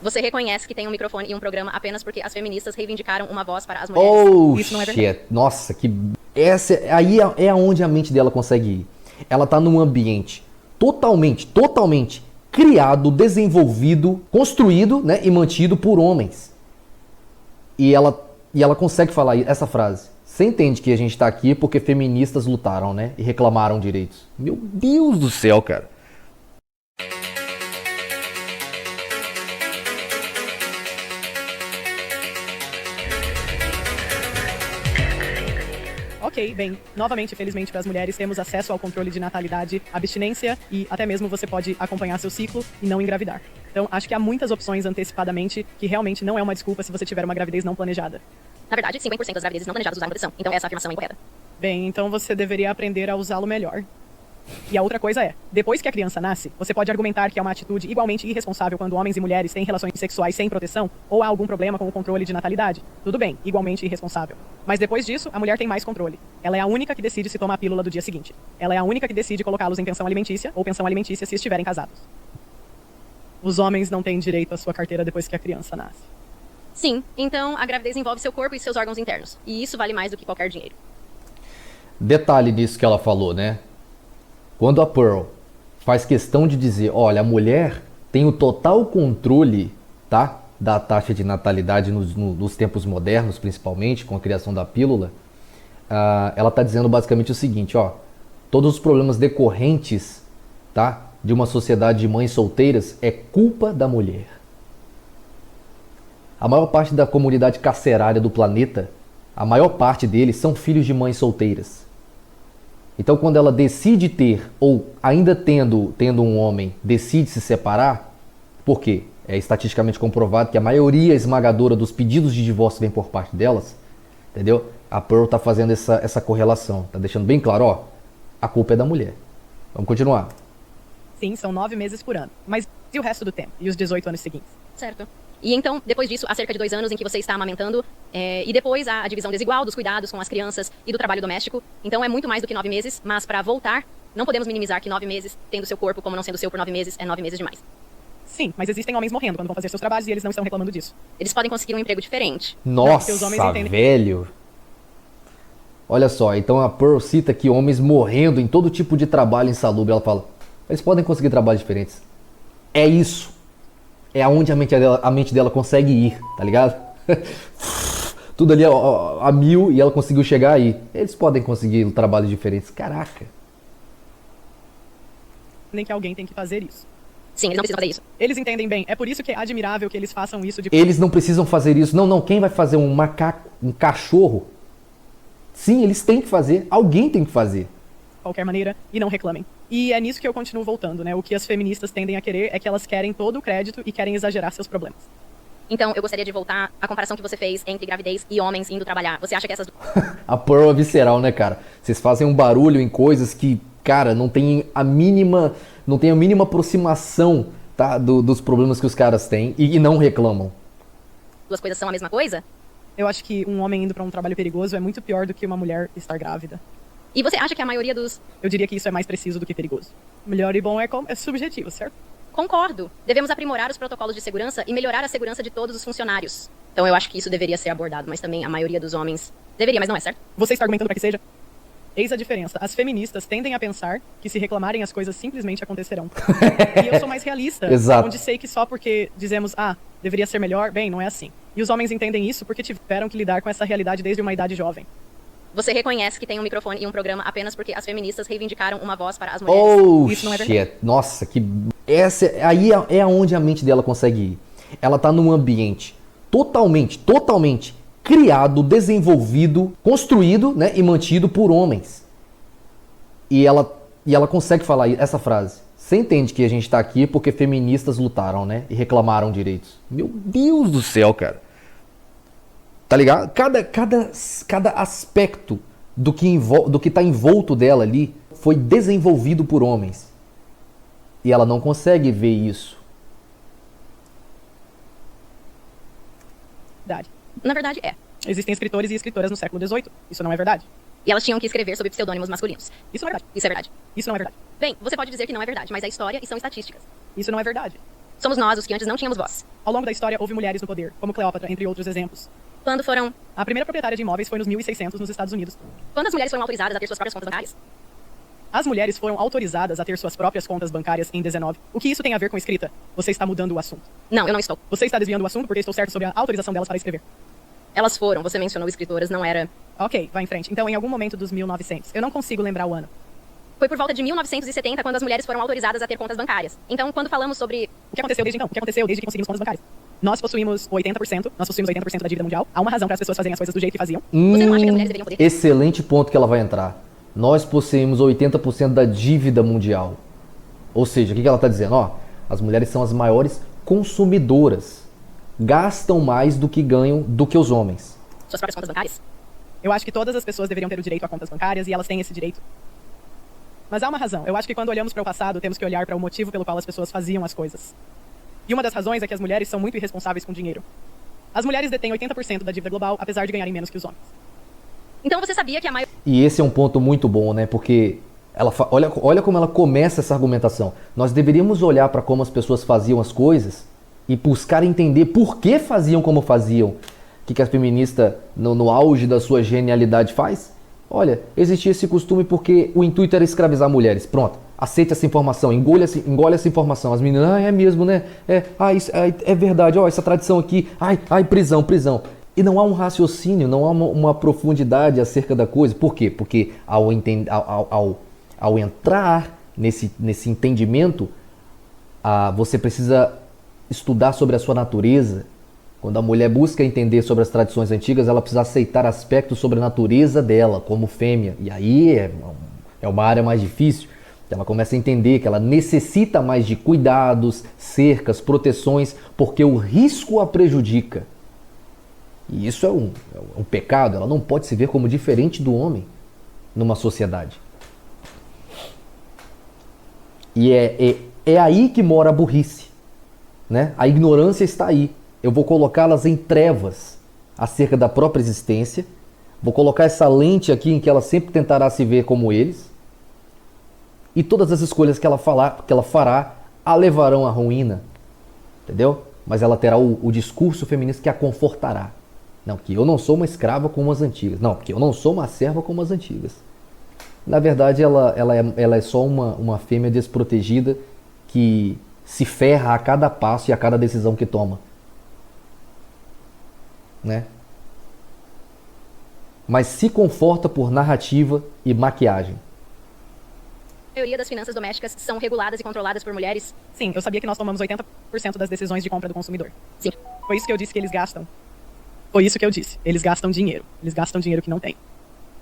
Você reconhece que tem um microfone e um programa apenas porque as feministas reivindicaram uma voz para as mulheres. Oh, Isso não é shit. verdade. Nossa, que. Aí é aonde a mente dela consegue ir. Ela tá num ambiente totalmente criado, desenvolvido, construído, né, e mantido por homens. E ela consegue falar essa frase. Você entende que a gente tá aqui porque feministas lutaram, né? E reclamaram direitos. Meu Deus do céu, cara. Ok, bem, novamente, felizmente para as mulheres, temos acesso ao controle de natalidade, abstinência e até mesmo você pode acompanhar seu ciclo e não engravidar. Então, acho que há muitas opções antecipadamente que realmente não é uma desculpa se você tiver uma gravidez não planejada. Na verdade, 50% das gravidezes não planejadas usaram proteção, então essa afirmação é incorreta. Bem, então você deveria aprender a usá-lo melhor. E a outra coisa é, depois que a criança nasce, você pode argumentar que é uma atitude igualmente irresponsável quando homens e mulheres têm relações sexuais sem proteção ou há algum problema com o controle de natalidade. Tudo bem, igualmente irresponsável. Mas depois disso, a mulher tem mais controle. Ela é a única que decide se toma a pílula do dia seguinte. Ela é a única que decide colocá-los em pensão alimentícia ou pensão alimentícia se estiverem casados. Os homens não têm direito à sua carteira depois que a criança nasce. Sim, então a gravidez envolve seu corpo e seus órgãos internos. E isso vale mais do que qualquer dinheiro. Detalhe disso que ela falou, né? Quando a Pearl faz questão de dizer, olha, a mulher tem o total controle, tá, da taxa de natalidade nos tempos modernos, principalmente, com a criação da pílula, ela está dizendo basicamente o seguinte, ó, todos os problemas decorrentes, tá, de uma sociedade de mães solteiras é culpa da mulher. A maior parte da comunidade carcerária do planeta, a maior parte deles são filhos de mães solteiras. Então, quando ela decide ter, ou ainda tendo um homem, decide se separar, por quê? É estatisticamente comprovado que a maioria esmagadora dos pedidos de divórcio vem por parte delas, entendeu? A Pearl está fazendo essa correlação, está deixando bem claro, ó, a culpa é da mulher. Vamos continuar. Sim, são 9 meses por ano. Mas e o resto do tempo? E os 18 anos seguintes? Certo. E então, depois disso, há cerca de 2 anos em que você está amamentando, e depois há a divisão desigual dos cuidados com as crianças e do trabalho doméstico. Então é muito mais do que 9 meses, mas para voltar, não podemos minimizar que 9 meses, tendo seu corpo como não sendo seu por 9 meses, é 9 meses demais. Sim, mas existem homens morrendo quando vão fazer seus trabalhos e eles não estão reclamando disso. Eles podem conseguir um emprego diferente. Nossa, os homens entendem. velho. Olha só, então a Pearl cita que homens morrendo em todo tipo de trabalho insalubre, ela fala, eles podem conseguir trabalhos diferentes. É isso. É aonde a mente dela consegue ir, tá ligado? Tudo ali a mil e ela conseguiu chegar aí. Eles podem conseguir trabalhos diferentes. Caraca. Nem que alguém tem que fazer isso. Sim, eles não precisam fazer isso. Eles entendem bem. É por isso que é admirável que eles façam isso de Eles não precisam fazer isso. Não. Quem vai fazer um macaco, um cachorro? Sim, eles têm que fazer. Alguém tem que fazer. qualquer maneira e não reclamem. E é nisso que eu continuo voltando, né? O que as feministas tendem a querer é que elas querem todo o crédito e querem exagerar seus problemas. Então, eu gostaria de voltar à comparação que você fez entre gravidez e homens indo trabalhar. Você acha que essas... A Pearl é visceral, né, cara? Vocês fazem um barulho em coisas que, cara, não tem a mínima aproximação, tá, dos problemas que os caras têm e não reclamam. duas coisas são a mesma coisa? Eu acho que um homem indo pra um trabalho perigoso é muito pior do que uma mulher estar grávida. E você acha que a maioria dos... Eu diria que isso é mais preciso do que perigoso. Melhor e bom é subjetivo, certo? Concordo. Devemos aprimorar os protocolos de segurança e melhorar a segurança de todos os funcionários. Então eu acho que isso deveria ser abordado, mas também a maioria dos homens... Deveria, mas não é, certo? Você está argumentando para que seja? Eis a diferença. As feministas tendem a pensar que se reclamarem as coisas simplesmente acontecerão. E eu sou mais realista. Exato. Onde sei que só porque dizemos, deveria ser melhor, bem, não é assim. E os homens entendem isso porque tiveram que lidar com essa realidade desde uma idade jovem. Você reconhece que tem um microfone e um programa apenas porque as feministas reivindicaram uma voz para as mulheres. Oh, Isso não é verdade. shit. Nossa, que... Aí é aonde a mente dela consegue ir. Ela tá num ambiente totalmente criado, desenvolvido, construído, né, e mantido por homens. E ela consegue falar essa frase. Você entende que a gente tá aqui porque feministas lutaram, né, e reclamaram direitos. Meu Deus do céu, cara. Tá ligado? Cada aspecto do que tá envolto dela ali foi desenvolvido por homens. E ela não consegue ver isso. Verdade. Na verdade, é. Existem escritores e escritoras no século XVIII. Isso não é verdade. E elas tinham que escrever sob pseudônimos masculinos. Isso não é verdade. Isso é verdade. Isso não é verdade. Bem, você pode dizer que não é verdade, mas é história e são estatísticas. Isso não é verdade. Somos nós os que antes não tínhamos voz. Ao longo da história, houve mulheres no poder, como Cleópatra, entre outros exemplos. Quando foram... A primeira proprietária de imóveis foi nos 1600 nos Estados Unidos. Quando as mulheres foram autorizadas a ter suas próprias contas bancárias? As mulheres foram autorizadas a ter suas próprias contas bancárias em 19. O que isso tem a ver com escrita? Você está mudando o assunto. Não, eu não estou. Você está desviando o assunto porque estou certo sobre a autorização delas para escrever. Elas foram, você mencionou escritoras, não era... Ok, vá em frente. Então, em algum momento dos 1900. Eu não consigo lembrar o ano. Foi por volta de 1970 quando as mulheres foram autorizadas a ter contas bancárias. Então, quando falamos sobre... O que aconteceu desde então? O que aconteceu desde que conseguimos contas bancárias? Nós possuímos 80%, da dívida mundial. Há uma razão para as pessoas fazerem as coisas do jeito que faziam. Você não acha que as mulheres deveriam poder? Excelente ponto que ela vai entrar. Nós possuímos 80% da dívida mundial. Ou seja, o que ela está dizendo? Ó, as mulheres são as maiores consumidoras. Gastam mais do que ganham do que os homens. Suas próprias contas bancárias? Eu acho que todas as pessoas deveriam ter o direito a contas bancárias e elas têm esse direito. Mas há uma razão. Eu acho que quando olhamos para o passado, temos que olhar para o motivo pelo qual as pessoas faziam as coisas. E uma das razões é que as mulheres são muito irresponsáveis com dinheiro. As mulheres detêm 80% da dívida global, apesar de ganharem menos que os homens. Então você sabia que a maioria... E esse é um ponto muito bom, né? Porque olha como ela começa essa argumentação. Nós deveríamos olhar para como as pessoas faziam as coisas e buscar entender por que faziam como faziam. O que a feminista, no auge da sua genialidade, faz? Olha, existia esse costume porque o intuito era escravizar mulheres. Pronto, aceite essa informação, engole essa informação. As meninas, é mesmo, né? É verdade, ó, essa tradição aqui, prisão. E não há um raciocínio, não há uma profundidade acerca da coisa. Por quê? Porque ao entrar nesse entendimento, você precisa estudar sobre a sua natureza. Quando a mulher busca entender sobre as tradições antigas, ela precisa aceitar aspectos sobre a natureza dela, como fêmea. E aí é uma área mais difícil. Ela começa a entender que ela necessita mais de cuidados, cercas, proteções, porque o risco a prejudica. E isso é um pecado. Ela não pode se ver como diferente do homem numa sociedade. E é aí que mora a burrice, né? A ignorância está aí. Eu vou colocá-las em trevas acerca da própria existência. Vou colocar essa lente aqui em que ela sempre tentará se ver como eles. E todas as escolhas que ela fará a levarão à ruína. Entendeu? Mas ela terá o discurso feminista que a confortará. Não, que eu não sou uma escrava como as antigas. Não, que eu não sou uma serva como as antigas. Na verdade, ela é só uma fêmea desprotegida que se ferra a cada passo e a cada decisão que toma. Né? Mas se conforta por narrativa e maquiagem. A maioria das finanças domésticas são reguladas e controladas por mulheres? Sim, eu sabia que nós tomamos 80% das decisões de compra do consumidor. Sim. Foi isso que eu disse que eles gastam. Foi isso que eu disse. Eles gastam dinheiro. Eles gastam dinheiro que não tem.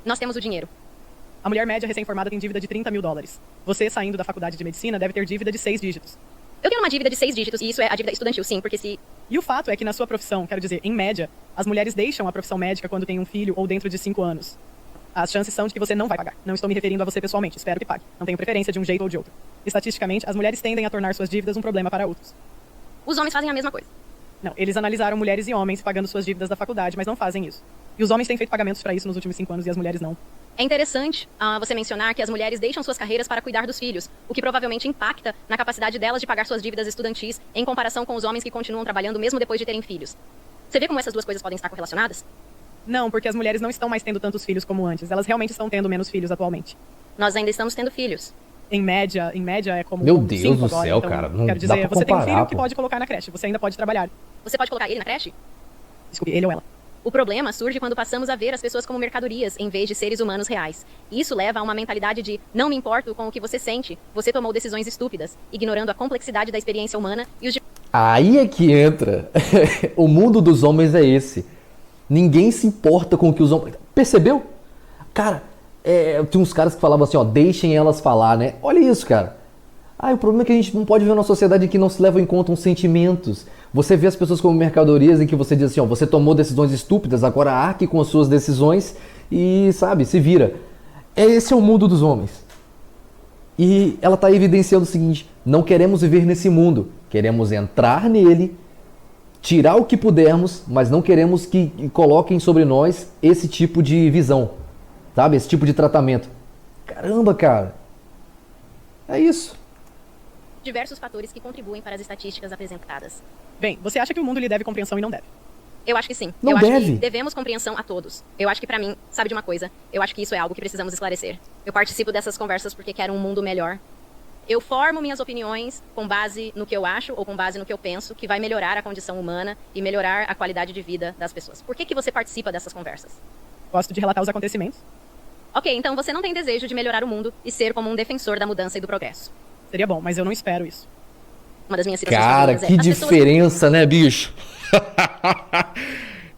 Nós temos o dinheiro. A mulher média recém-formada tem dívida de $30 mil. Você, saindo da faculdade de medicina, deve ter dívida de 6 dígitos. Eu tenho uma dívida de 6 dígitos e isso é a dívida estudantil, sim, porque se... E o fato é que na sua profissão, quero dizer, em média, as mulheres deixam a profissão médica quando têm um filho ou dentro de 5 anos. As chances são de que você não vai pagar. Não estou me referindo a você pessoalmente, espero que pague. Não tenho preferência de um jeito ou de outro. Estatisticamente, as mulheres tendem a tornar suas dívidas um problema para outros. Os homens fazem a mesma coisa. Não, eles analisaram mulheres e homens pagando suas dívidas da faculdade, mas não fazem isso. E os homens têm feito pagamentos para isso nos últimos 5 anos e as mulheres não. É interessante você mencionar que as mulheres deixam suas carreiras para cuidar dos filhos, o que provavelmente impacta na capacidade delas de pagar suas dívidas estudantis em comparação com os homens que continuam trabalhando mesmo depois de terem filhos. Você vê como essas duas coisas podem estar correlacionadas? Não, porque as mulheres não estão mais tendo tantos filhos como antes. Elas realmente estão tendo menos filhos atualmente. Nós ainda estamos tendo filhos. Em média é como... Meu Deus 5 do agora, céu, então, cara. Não quero dá dizer, pra você tem um comparar, filho que pô. pode colocar na creche. Você ainda pode trabalhar. Você pode colocar ele na creche? Desculpe, ele ou ela. O problema surge quando passamos a ver as pessoas como mercadorias, em vez de seres humanos reais. Isso leva a uma mentalidade de não me importo com o que você sente, você tomou decisões estúpidas, ignorando a complexidade da experiência humana e os... Aí é que entra. O mundo dos homens é esse. Ninguém se importa com o que os homens... Percebeu? Cara, tinha uns caras que falavam assim, ó, deixem elas falar, né? Olha isso, cara. O problema é que a gente não pode ver uma sociedade em que não se levam em conta os sentimentos. Você vê as pessoas como mercadorias em que você diz assim, ó, você tomou decisões estúpidas, agora arque com as suas decisões e, sabe, se vira. Esse é o mundo dos homens. E ela está evidenciando o seguinte, não queremos viver nesse mundo, queremos entrar nele, tirar o que pudermos, mas não queremos que coloquem sobre nós esse tipo de visão, sabe, esse tipo de tratamento. Caramba, cara. É isso. diversos fatores que contribuem para as estatísticas apresentadas. Bem, você acha que o mundo lhe deve compreensão e não deve? Eu acho que sim. Não eu acho deve. que devemos compreensão a todos. Eu acho que pra mim, sabe de uma coisa? Eu acho que isso é algo que precisamos esclarecer. Eu participo dessas conversas porque quero um mundo melhor. Eu formo minhas opiniões com base no que eu acho ou com base no que eu penso, que vai melhorar a condição humana e melhorar a qualidade de vida das pessoas. Por que você participa dessas conversas? Gosto de relatar os acontecimentos. Ok, então você não tem desejo de melhorar o mundo e ser como um defensor da mudança e do progresso. Seria bom, mas eu não espero isso. Uma das minhas situações Cara, favoritas que é as pessoas... diferença, né, bicho?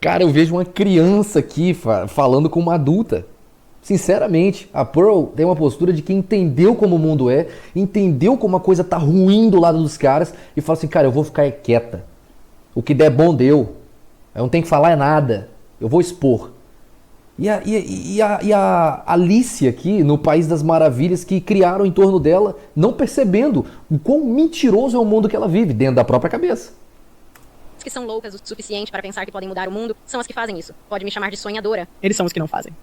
Cara, eu vejo uma criança aqui falando com uma adulta. Sinceramente, a Pearl tem uma postura de quem entendeu como o mundo é, entendeu como a coisa tá ruim do lado dos caras e fala assim, cara, eu vou ficar quieta. O que der bom deu. Eu não tenho que falar nada. Eu vou expor. E a Alice aqui, no País das Maravilhas, que criaram em torno dela, não percebendo o quão mentiroso é o mundo que ela vive, dentro da própria cabeça. As que são loucas o suficiente para pensar que podem mudar o mundo são as que fazem isso. Pode me chamar de sonhadora. Eles são os que não fazem.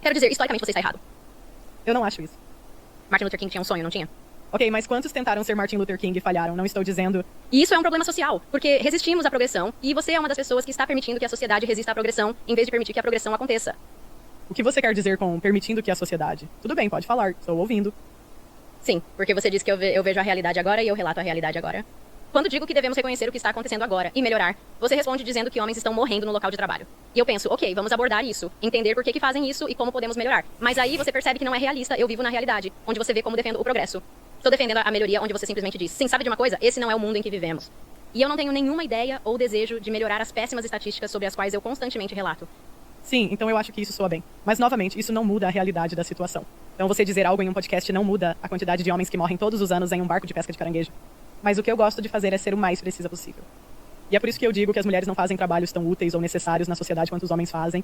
Quero dizer, historicamente você está errado. Eu não acho isso. Martin Luther King tinha um sonho, não tinha? Ok, mas quantos tentaram ser Martin Luther King e falharam? Não estou dizendo... E isso é um problema social, porque resistimos à progressão e você é uma das pessoas que está permitindo que a sociedade resista à progressão em vez de permitir que a progressão aconteça. O que você quer dizer com permitindo que a sociedade... Tudo bem, pode falar, estou ouvindo. Sim, porque você diz que eu vejo a realidade agora e eu relato a realidade agora. Quando digo que devemos reconhecer o que está acontecendo agora e melhorar, você responde dizendo que homens estão morrendo no local de trabalho. E eu penso, ok, vamos abordar isso, entender por que fazem isso e como podemos melhorar. Mas aí você percebe que não é realista, eu vivo na realidade, onde você vê como defendo o progresso. Estou defendendo a melhoria, onde você simplesmente diz, sim, sabe de uma coisa? Esse não é o mundo em que vivemos. E eu não tenho nenhuma ideia ou desejo de melhorar as péssimas estatísticas sobre as quais eu constantemente relato. Sim, então eu acho que isso soa bem. Mas, novamente, isso não muda a realidade da situação. Então você dizer algo em um podcast não muda a quantidade de homens que morrem todos os anos em um barco de pesca de caranguejo. Mas o que eu gosto de fazer é ser o mais precisa possível. E é por isso que eu digo que as mulheres não fazem trabalhos tão úteis ou necessários na sociedade quanto os homens fazem.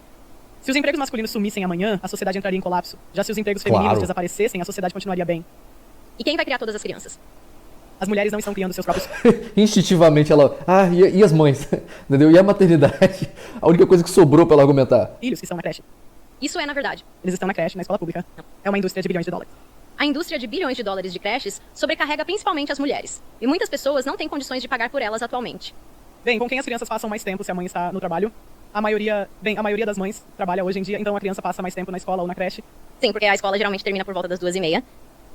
Se os empregos masculinos sumissem amanhã, a sociedade entraria em colapso. Já se os empregos femininos Claro. desaparecessem, a sociedade continuaria bem. E quem vai criar todas as crianças? As mulheres não estão criando seus próprios... Instintivamente ela... Ah, e as mães? Entendeu? E a maternidade? A única coisa que sobrou pra ela argumentar. filhos que estão na creche. Isso é, na verdade. Eles estão na creche, na escola pública. É uma indústria de bilhões de dólares. A indústria de bilhões de dólares de creches sobrecarrega principalmente as mulheres. E muitas pessoas não têm condições de pagar por elas atualmente. Bem, com quem as crianças passam mais tempo se a mãe está no trabalho? A maioria das mães trabalha hoje em dia, então a criança passa mais tempo na escola ou na creche. Sim, porque a escola geralmente termina por volta das 2h30.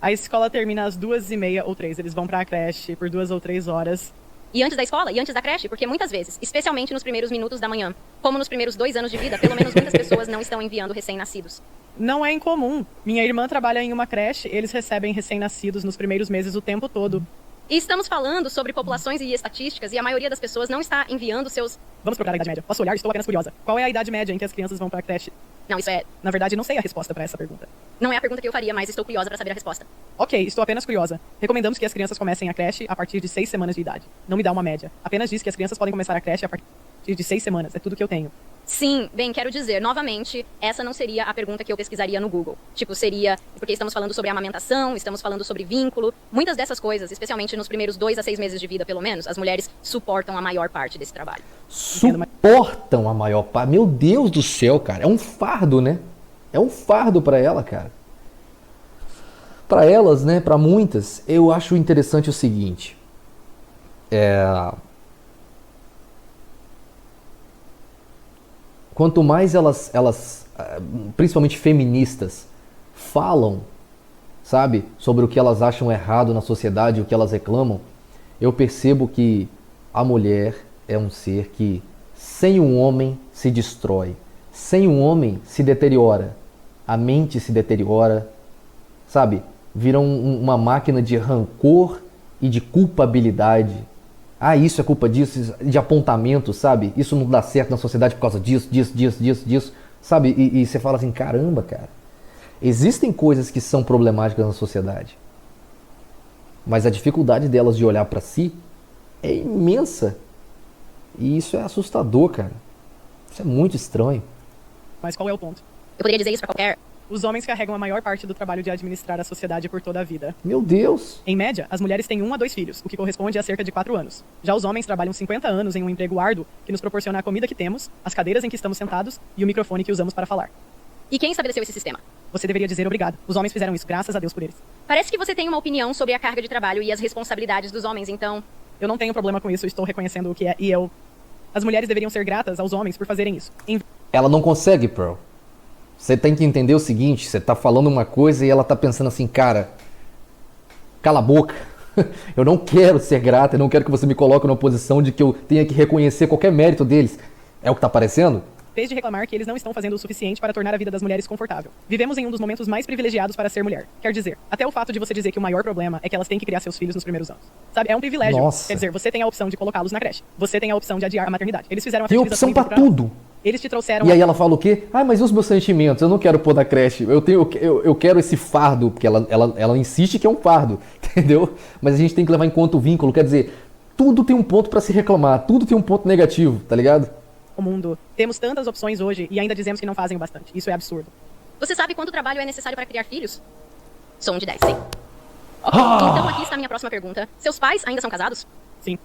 A escola termina às 2h30 ou 3. Eles vão pra creche por 2 ou 3 horas. E antes da escola e antes da creche, porque muitas vezes, especialmente nos primeiros minutos da manhã, como nos primeiros 2 anos de vida, pelo menos muitas pessoas não estão enviando recém-nascidos. Não é incomum. Minha irmã trabalha em uma creche, eles recebem recém-nascidos nos primeiros meses o tempo todo. E estamos falando sobre populações e estatísticas e a maioria das pessoas não está enviando seus... Vamos procurar a idade média. Posso olhar? Estou apenas curiosa. Qual é a idade média em que as crianças vão pra creche? Não, isso é... Na verdade, não sei a resposta para essa pergunta. Não é a pergunta que eu faria, mas estou curiosa para saber a resposta. Ok, estou apenas curiosa. Recomendamos que as crianças comecem a creche a partir de 6 semanas de idade. Não me dá uma média. Apenas diz que as crianças podem começar a creche a partir de 6 semanas. É tudo que eu tenho. Sim, bem, quero dizer, novamente, essa não seria a pergunta que eu pesquisaria no Google. Tipo, seria, porque estamos falando sobre amamentação, estamos falando sobre vínculo. Muitas dessas coisas, especialmente nos primeiros 2 a 6 meses de vida, pelo menos, as mulheres suportam a maior parte desse trabalho. Suportam a maior parte. Meu Deus do céu, cara. É um fardo, né? É um fardo pra ela, cara. Pra elas, né? Pra muitas, eu acho interessante o seguinte. Quanto mais elas, principalmente feministas, falam, sabe, sobre o que elas acham errado na sociedade, o que elas reclamam, eu percebo que a mulher é um ser que, sem um homem, se destrói. Sem um homem, se deteriora. A mente se deteriora, sabe? Vira uma máquina de rancor e de culpabilidade. Ah, isso é culpa disso, de apontamento, sabe? Isso não dá certo na sociedade por causa disso, sabe? E você fala assim, caramba, cara. Existem coisas que são problemáticas na sociedade. Mas a dificuldade delas de olhar pra si é imensa. E isso é assustador, cara. Isso é muito estranho. Mas qual é o ponto? Eu poderia dizer isso pra qualquer... Os homens carregam a maior parte do trabalho de administrar a sociedade por toda a vida. Meu Deus! Em média, as mulheres têm 1 a 2 filhos, o que corresponde a cerca de 4 anos. Já os homens trabalham 50 anos em um emprego árduo que nos proporciona a comida que temos, as cadeiras em que estamos sentados e o microfone que usamos para falar. E quem estabeleceu esse sistema? Você deveria dizer obrigado. Os homens fizeram isso, graças a Deus por eles. Parece que você tem uma opinião sobre a carga de trabalho e as responsabilidades dos homens, então... Eu não tenho problema com isso, estou reconhecendo o que é, e eu... As mulheres deveriam ser gratas aos homens por fazerem isso. Ela não consegue, Pearl. Você tem que entender o seguinte, você tá falando uma coisa e ela tá pensando assim, cara, cala a boca. Eu não quero ser grata, eu não quero que você me coloque numa posição de que eu tenha que reconhecer qualquer mérito deles. É o que tá parecendo? Vez de reclamar que eles não estão fazendo o suficiente para tornar a vida das mulheres confortável. Vivemos em um dos momentos mais privilegiados para ser mulher. Quer dizer, até o fato de você dizer que o maior problema é que elas têm que criar seus filhos nos primeiros anos. Sabe, é um privilégio. Nossa. Quer dizer, você tem a opção de colocá-los na creche. Você tem a opção de adiar a maternidade. Eles fizeram a Tem fertilização opção in pra vitro tudo. Eles te trouxeram... E aí ela fala o quê? Ah, mas e os meus sentimentos? Eu não quero pôr na creche. Eu quero esse fardo, porque ela insiste que é um fardo, entendeu? Mas a gente tem que levar em conta o vínculo. Quer dizer, tudo tem um ponto pra se reclamar, tudo tem um ponto negativo, tá ligado? O mundo. Temos tantas opções hoje e ainda dizemos que não fazem o bastante. Isso é absurdo. Você sabe quanto trabalho é necessário para criar filhos? Sou um de 10, sim. Ok, então aqui está a minha próxima pergunta. Seus pais ainda são casados? Sim.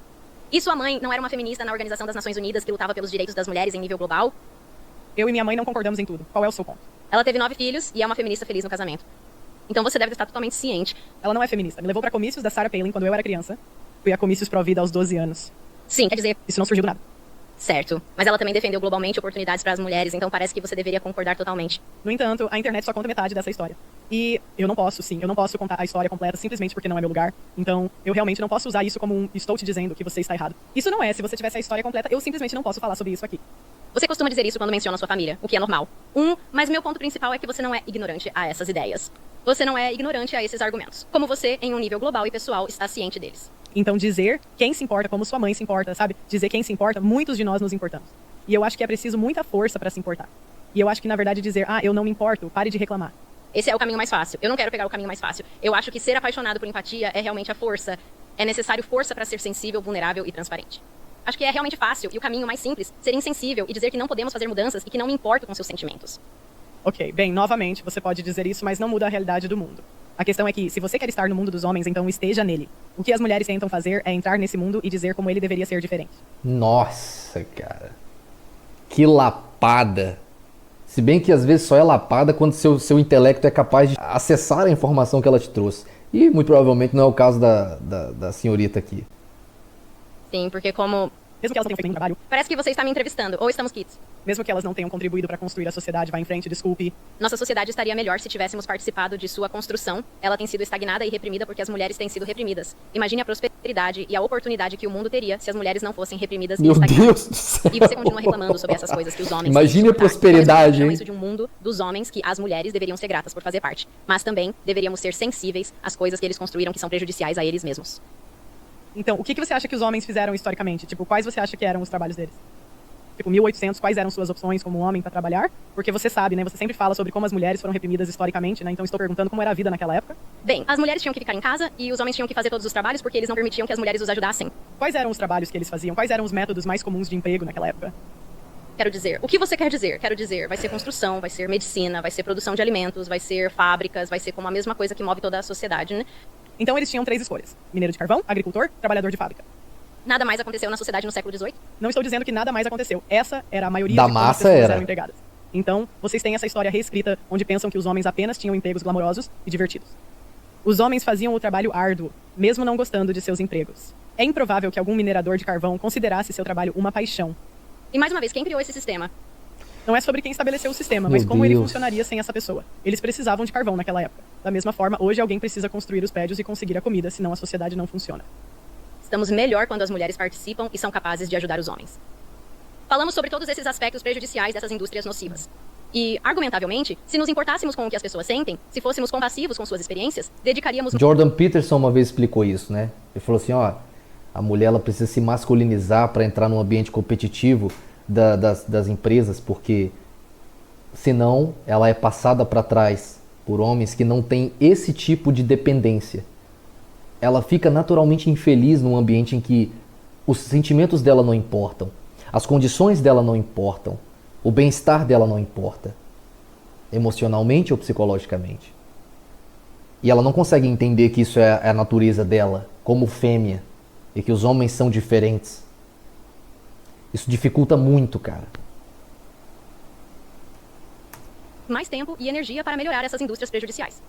E sua mãe não era uma feminista na Organização das Nações Unidas que lutava pelos direitos das mulheres em nível global? Eu e minha mãe não concordamos em tudo. Qual é o seu ponto? Ela teve 9 filhos e é uma feminista feliz no casamento. Então você deve estar totalmente ciente. Ela não é feminista. Me levou pra comícios da Sarah Palin quando eu era criança. Fui a comícios pró-vida aos 12 anos. Sim, quer dizer... Isso não surgiu do nada. Certo. Mas ela também defendeu globalmente oportunidades para as mulheres, então parece que você deveria concordar totalmente. No entanto, a internet só conta metade dessa história. E eu não posso contar a história completa simplesmente porque não é meu lugar. Então, eu realmente não posso usar isso como um estou te dizendo que você está errado. Isso não é, se você tivesse a história completa, eu simplesmente não posso falar sobre isso aqui. Você costuma dizer isso quando menciona sua família, o que é normal. Mas meu ponto principal é que você não é ignorante a essas ideias. Você não é ignorante a esses argumentos. Como você, em um nível global e pessoal, está ciente deles. Então dizer quem se importa como sua mãe se importa, sabe? Dizer quem se importa, muitos de nós nos importamos. E eu acho que é preciso muita força para se importar. E eu acho que, na verdade, dizer, eu não me importo, pare de reclamar. Esse é o caminho mais fácil. Eu não quero pegar o caminho mais fácil. Eu acho que ser apaixonado por empatia é realmente a força. É necessário força para ser sensível, vulnerável e transparente. Acho que é realmente fácil e o caminho mais simples, ser insensível e dizer que não podemos fazer mudanças e que não me importo com seus sentimentos. Ok, bem, novamente, você pode dizer isso, mas não muda a realidade do mundo. A questão é que, se você quer estar no mundo dos homens, então esteja nele. O que as mulheres tentam fazer é entrar nesse mundo e dizer como ele deveria ser diferente. Nossa, cara. Que lapada. Se bem que às vezes só é lapada quando seu intelecto é capaz de acessar a informação que ela te trouxe. E muito provavelmente não é o caso da senhorita aqui. Sim, porque como... Mesmo que elas não tenham feito nenhum trabalho, Parece que você está me entrevistando, ou estamos quites. mesmo que elas não tenham contribuído para construir a sociedade, vá em frente, desculpe. Nossa sociedade estaria melhor se tivéssemos participado de sua construção. Ela tem sido estagnada e reprimida porque as mulheres têm sido reprimidas. Imagine a prosperidade e a oportunidade que o mundo teria se as mulheres não fossem reprimidas e Meu estagnadas. Deus do céu. E você continua reclamando sobre essas coisas que os homens... Imagine têm a que suportar. prosperidade, Então, eu hein? isso de um mundo dos homens que as mulheres deveriam ser gratas por fazer parte. Mas também deveríamos ser sensíveis às coisas que eles construíram que são prejudiciais a eles mesmos. Então, o que você acha que os homens fizeram historicamente? Tipo, quais você acha que eram os trabalhos deles? Tipo, 1800, quais eram suas opções como homem para trabalhar? Porque você sabe, né? Você sempre fala sobre como as mulheres foram reprimidas historicamente, né? Então, estou perguntando como era a vida naquela época. Bem, as mulheres tinham que ficar em casa e os homens tinham que fazer todos os trabalhos porque eles não permitiam que as mulheres os ajudassem. Quais eram os trabalhos que eles faziam? Quais eram os métodos mais comuns de emprego naquela época? Quero dizer, o que você quer dizer? Quero dizer, vai ser construção, vai ser medicina, vai ser produção de alimentos, vai ser fábricas, vai ser como a mesma coisa que move toda a sociedade, né? Então, eles tinham 3 escolhas: mineiro de carvão, agricultor, trabalhador de fábrica. Nada mais aconteceu na sociedade no século XVIII? Não estou dizendo que nada mais aconteceu. Essa era a maioria Da de como as massa pessoas era. eram empregadas. Então, vocês têm essa história reescrita onde pensam que os homens apenas tinham empregos glamourosos e divertidos. Os homens faziam o trabalho árduo, mesmo não gostando de seus empregos. É improvável que algum minerador de carvão considerasse seu trabalho uma paixão. E mais uma vez, quem criou esse sistema? Não é sobre quem estabeleceu o sistema, Meu mas como ele Deus. funcionaria sem essa pessoa. Eles precisavam de carvão naquela época. Da mesma forma, hoje alguém precisa construir os prédios e conseguir a comida, senão a sociedade não funciona. Estamos melhor quando as mulheres participam e são capazes de ajudar os homens. Falamos sobre todos esses aspectos prejudiciais dessas indústrias nocivas. E, argumentavelmente, se nos importássemos com o que as pessoas sentem, se fôssemos compassivos com suas experiências, dedicaríamos... Jordan Peterson uma vez explicou isso, né? Ele falou assim, a mulher ela precisa se masculinizar para entrar num ambiente competitivo das empresas, porque senão ela é passada para trás por homens que não têm esse tipo de dependência. Ela fica naturalmente infeliz num ambiente em que os sentimentos dela não importam, as condições dela não importam, o bem-estar dela não importa, emocionalmente ou psicologicamente. E ela não consegue entender que isso é a natureza dela, como fêmea, e que os homens são diferentes. Isso dificulta muito, cara. mais tempo e energia para melhorar essas indústrias prejudiciais.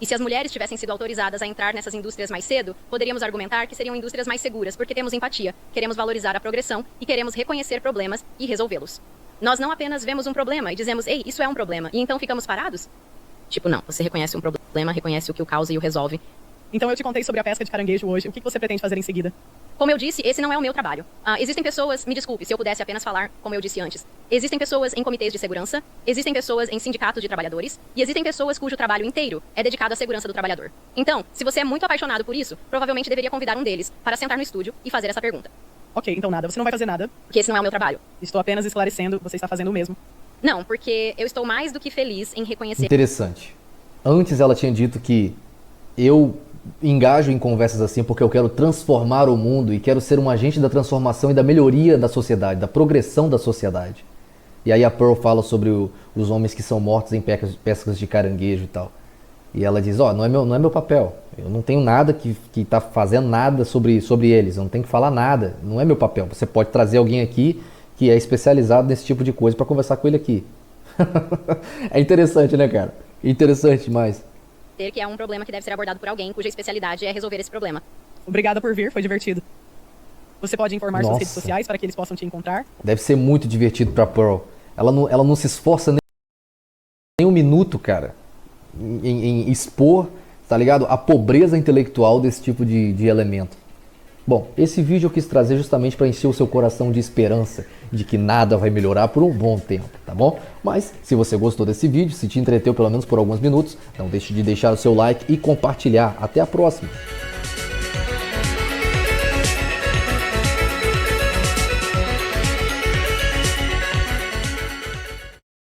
E se as mulheres tivessem sido autorizadas a entrar nessas indústrias mais cedo, poderíamos argumentar que seriam indústrias mais seguras, porque temos empatia, queremos valorizar a progressão e queremos reconhecer problemas e resolvê-los. Nós não apenas vemos um problema e dizemos, ei, isso é um problema, e então ficamos parados? Tipo, não, você reconhece um problema, reconhece o que o causa e o resolve. Então eu te contei sobre a pesca de caranguejo hoje. O que você pretende fazer em seguida? Como eu disse, esse não é o meu trabalho. Existem pessoas, me desculpe se eu pudesse apenas falar como eu disse antes. Existem pessoas em comitês de segurança, existem pessoas em sindicatos de trabalhadores e existem pessoas cujo trabalho inteiro é dedicado à segurança do trabalhador. Então, se você é muito apaixonado por isso, provavelmente deveria convidar um deles para sentar no estúdio e fazer essa pergunta. Ok, então nada. Você não vai fazer nada. Porque esse não é o meu trabalho. Estou apenas esclarecendo. Você está fazendo o mesmo. Não, porque eu estou mais do que feliz em reconhecer... Interessante. Antes ela tinha dito que eu engajo em conversas assim porque eu quero transformar o mundo e quero ser um agente da transformação e da melhoria da sociedade, da progressão da sociedade. E aí a Pearl fala sobre os homens que são mortos em pescas de caranguejo e tal. E ela diz, não é meu papel. Eu não tenho nada que tá fazendo nada sobre eles. Eu não tenho que falar nada. Não é meu papel. Você pode trazer alguém aqui que é especializado nesse tipo de coisa para conversar com ele aqui. É interessante, né, cara? Interessante demais. Que é um problema que deve ser abordado por alguém cuja especialidade é resolver esse problema. Obrigada por vir, foi divertido. Você pode informar suas redes sociais para que eles possam te encontrar? Deve ser muito divertido pra Pearl. Ela não se esforça nem um minuto, cara, em expor, tá ligado? A pobreza intelectual desse tipo de elemento. Bom, esse vídeo eu quis trazer justamente para encher o seu coração de esperança de que nada vai melhorar por um bom tempo, tá bom? Mas se você gostou desse vídeo, se te entreteu pelo menos por alguns minutos, não deixe de deixar o seu like e compartilhar. Até a próxima!